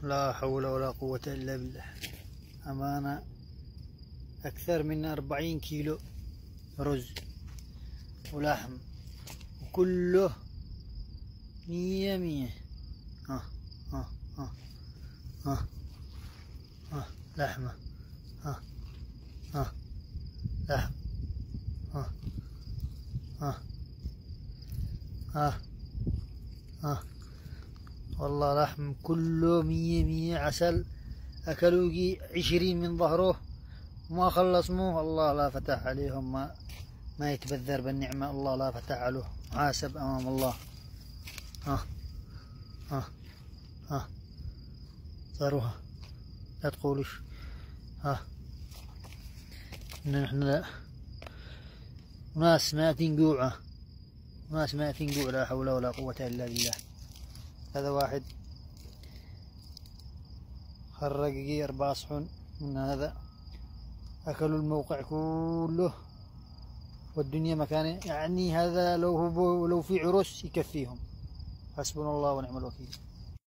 لا حول ولا قوة إلا بالله. أمانة أكثر من 40 كيلو رز ولحم وكله 100. لحمة لحم والله لحم كله 100 عسل. أكلوا يجي 20 من ظهره وما خلصموه. الله لا فتح عليهم، ما يتبذر بالنعمة. الله لا فتح عليه، حاسب أمام الله. صاروها لا تقولوش. نحن ناس ماتين جوعة، ناس ماتين جوع. لا حول ولا قوة إلا بالله. هذا واحد خرج 4 صحن من هذا، أكلوا الموقع كله والدنيا مكانه. يعني هذا لو في عرس يكفيهم. حسبنا الله ونعم الوكيل.